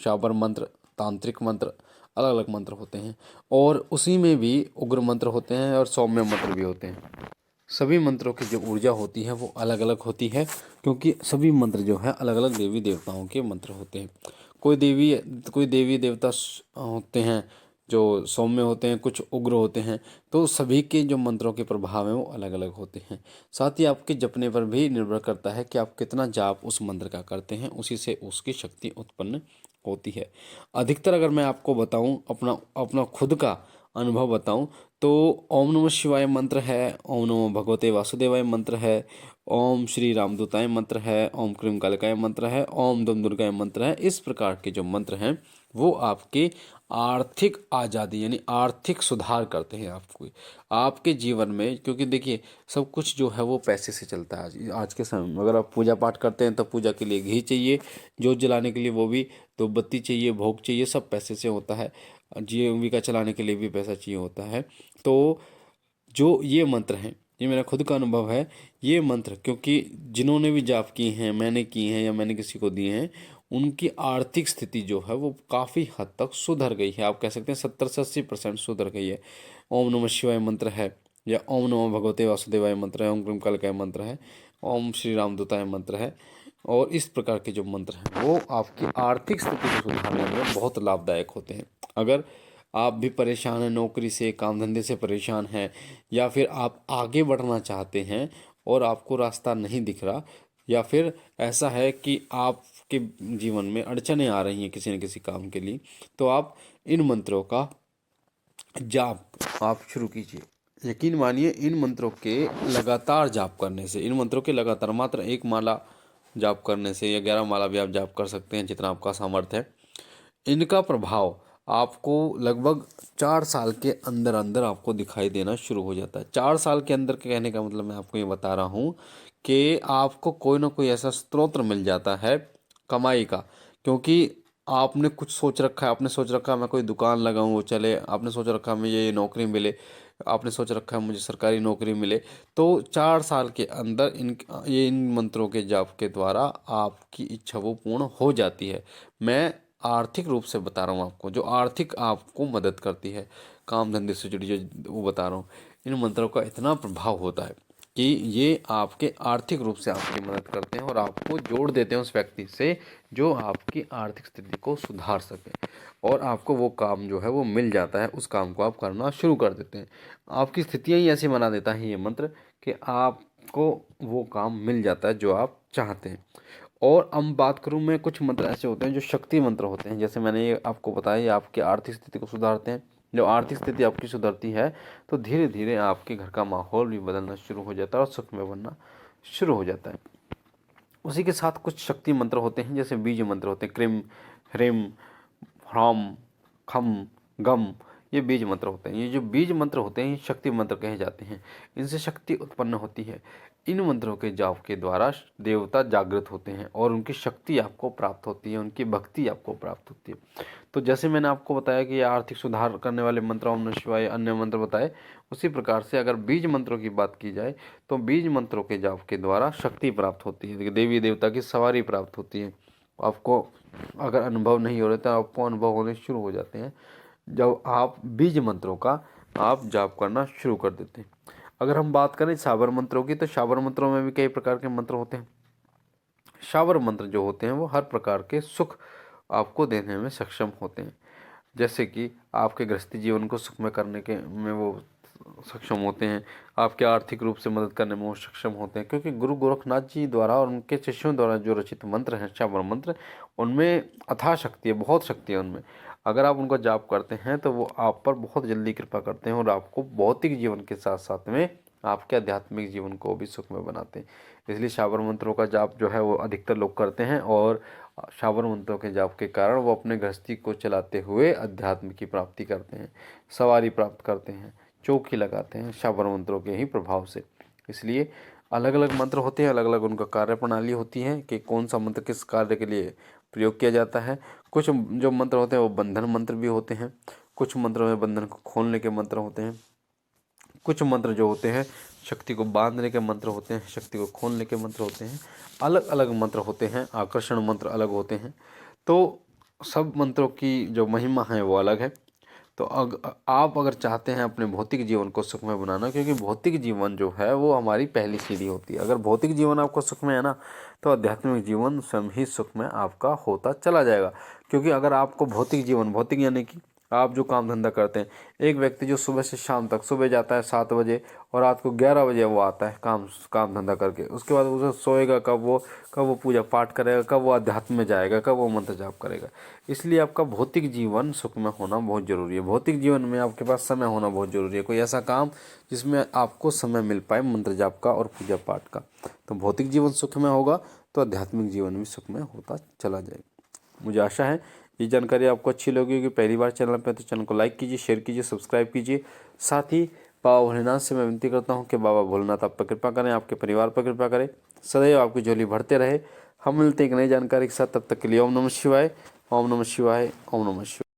शाबर मंत्र, तांत्रिक मंत्र, अलग अलग मंत्र होते हैं। और उसी में भी उग्र मंत्र होते हैं और सौम्य मंत्र भी होते हैं। सभी मंत्रों की जो ऊर्जा होती है वो अलग अलग होती है, क्योंकि सभी मंत्र जो है अलग अलग देवी देवताओं के मंत्र होते हैं। कोई देवी देवता होते हैं जो सौम्य होते हैं, कुछ उग्र होते हैं। तो सभी के जो मंत्रों के प्रभाव हैं वो अलग अलग होते हैं। साथ ही आपके जपने पर भी निर्भर करता है कि आप कितना जाप उस मंत्र का करते हैं, उसी से उसकी शक्ति उत्पन्न होती है। अधिकतर अगर मैं आपको बताऊं, अपना अपना खुद का अनुभव बताऊं, तो ओम नमः शिवाय मंत्र है, ओम नमो भगवते वासुदेवाय मंत्र है, ओम श्री रामदूताय मंत्र है, ओम क्रीम कालिकाय मंत्र है, ओम दुम दुर्गाय मंत्र है। इस प्रकार के जो मंत्र हैं वो आपके आर्थिक आज़ादी यानी आर्थिक सुधार करते हैं आपको, आपके जीवन में। क्योंकि देखिए, सब कुछ जो है वो पैसे से चलता है आज के समय में। अगर आप पूजा पाठ करते हैं तो पूजा के लिए घी चाहिए, जोत जलाने के लिए वो भी, तो बत्ती चाहिए, भोग चाहिए, सब पैसे से होता है। जीविका चलाने के लिए भी पैसा चाहिए होता है। तो जो ये मंत्र हैं, ये मेरा खुद का अनुभव है। ये मंत्र क्योंकि जिन्होंने भी जाप किए हैं, मैंने किए हैं या मैंने किसी को दिए हैं, उनकी आर्थिक स्थिति जो है वो काफ़ी हद तक सुधर गई है। आप कह सकते हैं 70 से 80% सुधर गई है। ओम नमः शिवाय मंत्र है, या ओम नमो भगवते वासुदेवाय मंत्र है, ओम क्रीम कालिकाय मंत्र है, ओम श्री रामदूताय मंत्र है। और इस प्रकार के जो मंत्र हैं वो आपकी आर्थिक स्थिति को सुधारने में बहुत लाभदायक होते हैं। अगर आप भी परेशान हैं, नौकरी से, काम धंधे से परेशान हैं, या फिर आप आगे बढ़ना चाहते हैं और आपको रास्ता नहीं दिख रहा, या फिर ऐसा है कि आपके जीवन में अड़चनें आ रही हैं किसी न किसी काम के लिए, तो आप इन मंत्रों का जाप आप शुरू कीजिए। यकीन मानिए, इन मंत्रों के लगातार जाप करने से, इन मंत्रों के लगातार मात्र एक माला जाप करने से, या 11 माला भी आप जाप कर सकते हैं जितना आपका सामर्थ्य है, इनका प्रभाव आपको लगभग 4 साल के अंदर अंदर आपको दिखाई देना शुरू हो जाता है। 4 साल के अंदर के कहने का मतलब मैं आपको ये बता रहा हूँ कि आपको कोई ना कोई ऐसा स्रोत मिल जाता है कमाई का। क्योंकि आपने कुछ सोच रखा है, आपने सोच रखा है मैं कोई दुकान लगाऊं वो चले, आपने सोच रखा है मुझे ये नौकरी मिले, आपने सोच रखा है मुझे सरकारी नौकरी मिले। तो 4 साल के अंदर इन मंत्रों के जाप के द्वारा आपकी इच्छा वो पूर्ण हो जाती है। मैं आर्थिक रूप से बता रहा हूँ आपको, जो आर्थिक आपको मदद करती है, काम धंधे से जुड़ी जो वो बता रहा हूँ। इन मंत्रों का इतना प्रभाव होता है कि ये आपके आर्थिक रूप से आपकी मदद करते हैं और आपको जोड़ देते हैं उस व्यक्ति से जो आपकी आर्थिक स्थिति को सुधार सके, और आपको वो काम जो है वो मिल जाता है, उस काम को आप करना शुरू कर देते हैं। आपकी स्थितियाँ ही ऐसी बना देता है ये मंत्र कि आपको वो काम मिल जाता है जो आप चाहते हैं। और अब बात करूं मैं, कुछ मंत्र ऐसे होते हैं जो शक्ति मंत्र होते हैं। जैसे मैंने ये आपको बताया, ये आपकी आर्थिक स्थिति को सुधारते हैं। जब आर्थिक स्थिति आपकी सुधरती है तो धीरे धीरे आपके घर का माहौल भी बदलना शुरू हो जाता है और सुखमय बनना शुरू हो जाता है। उसी के साथ कुछ शक्ति मंत्र होते हैं, जैसे बीज मंत्र होते हैं, क्रीम, ह्रीम, ह्राम, खम, गम। ये बीज मंत्र होते हैं। ये जो बीज मंत्र होते हैं ये शक्ति मंत्र कहे जाते हैं। इनसे शक्ति उत्पन्न होती है। इन मंत्रों के जाप के द्वारा देवता जागृत होते हैं और उनकी शक्ति आपको प्राप्त होती है, उनकी भक्ति आपको प्राप्त होती है। तो जैसे मैंने आपको बताया कि ये आर्थिक सुधार करने वाले मंत्र ओम नमः शिवाय, अन्य मंत्र बताए, उसी प्रकार से अगर बीज मंत्रों की बात की जाए तो बीज मंत्रों के जाप के द्वारा शक्ति प्राप्त होती है, देवी देवता की सवारी प्राप्त होती है। आपको अगर अनुभव नहीं हो रहे तो आपको अनुभव होने शुरू हो जाते हैं जब आप बीज मंत्रों का आप जाप करना शुरू कर देते हैं। अगर हम बात करें शाबर मंत्रों की, तो शाबर मंत्रों में भी कई प्रकार के मंत्र होते हैं। शाबर मंत्र जो होते हैं वो हर प्रकार के सुख आपको देने में सक्षम होते हैं। जैसे कि आपके गृहस्थी जीवन को सुखमय करने के में वो सक्षम होते हैं, आपके आर्थिक रूप से मदद करने में वो सक्षम होते हैं। क्योंकि गुरु गोरखनाथ जी द्वारा और उनके शिष्यों द्वारा जो रचित मंत्र हैं शाबर मंत्र, उनमें अथाह शक्ति है, बहुत शक्ति है उनमें। अगर आप उनको जाप करते हैं तो वो आप पर बहुत जल्दी कृपा करते हैं और आपको भौतिक जीवन के साथ साथ में आपके आध्यात्मिक जीवन को भी सुखमय बनाते हैं। इसलिए शाबर मंत्रों का जाप जो है वो अधिकतर लोग करते हैं और शाबर मंत्रों के जाप के कारण वो अपने गृहस्थी को चलाते हुए अध्यात्म की प्राप्ति करते हैं, सवारी प्राप्त करते हैं, चौकी लगाते हैं शाबर मंत्रों के ही प्रभाव से। इसलिए अलग अलग मंत्र होते हैं, अलग अलग उनका कार्य प्रणाली होती है कि कौन सा मंत्र किस कार्य के लिए प्रयोग किया जाता है। कुछ जो मंत्र होते हैं वो बंधन मंत्र भी होते हैं, कुछ मंत्र में बंधन को खोलने के मंत्र होते हैं, कुछ मंत्र जो होते हैं शक्ति को बांधने के मंत्र होते हैं, शक्ति को खोलने के मंत्र होते हैं। अलग अलग मंत्र होते हैं, आकर्षण मंत्र अलग होते हैं। तो सब मंत्रों की जो महिमा है वो अलग है। तो आप अगर चाहते हैं अपने भौतिक जीवन को सुखमय बनाना, क्योंकि भौतिक जीवन जो है वो हमारी पहली सीढ़ी होती है। अगर भौतिक जीवन आपको सुखमय है ना, तो आध्यात्मिक जीवन स्वयं ही सुखमय आपका होता चला जाएगा। क्योंकि अगर आपको भौतिक जीवन, भौतिक यानी कि आप जो काम धंधा करते हैं, एक व्यक्ति जो सुबह से शाम तक, सुबह जाता है 7 बजे और रात को 11 बजे वो आता है काम धंधा करके, उसके बाद उसे सोएगा कब वो पूजा पाठ करेगा, कब वो अध्यात्म में जाएगा, कब वो मंत्र जाप करेगा। इसलिए आपका भौतिक जीवन सुखमय होना बहुत ज़रूरी है। भौतिक जीवन में आपके पास समय होना बहुत ज़रूरी है, कोई ऐसा काम जिसमें आपको समय मिल पाए मंत्र जाप का और पूजा पाठ का। तो भौतिक जीवन सुखमय होगा तो आध्यात्मिक जीवन भी सुखमय होता चला जाएगा। मुझे आशा है ये जानकारी आपको अच्छी लगी होगी। पहली बार चैनल पर तो चैनल को लाइक कीजिए, शेयर कीजिए, सब्सक्राइब कीजिए। साथ ही बाबा भोलेनाथ से मैं विनती करता हूँ कि बाबा भोलेनाथ आप पर कृपा करें, आपके परिवार पर कृपा करें, सदैव आपकी झोली भरते रहे। हम मिलते हैं एक नई जानकारी के साथ, तब तक के लिए ओम नमः शिवाय, ओम नमः शिवाय, ओम नमः शिवाय।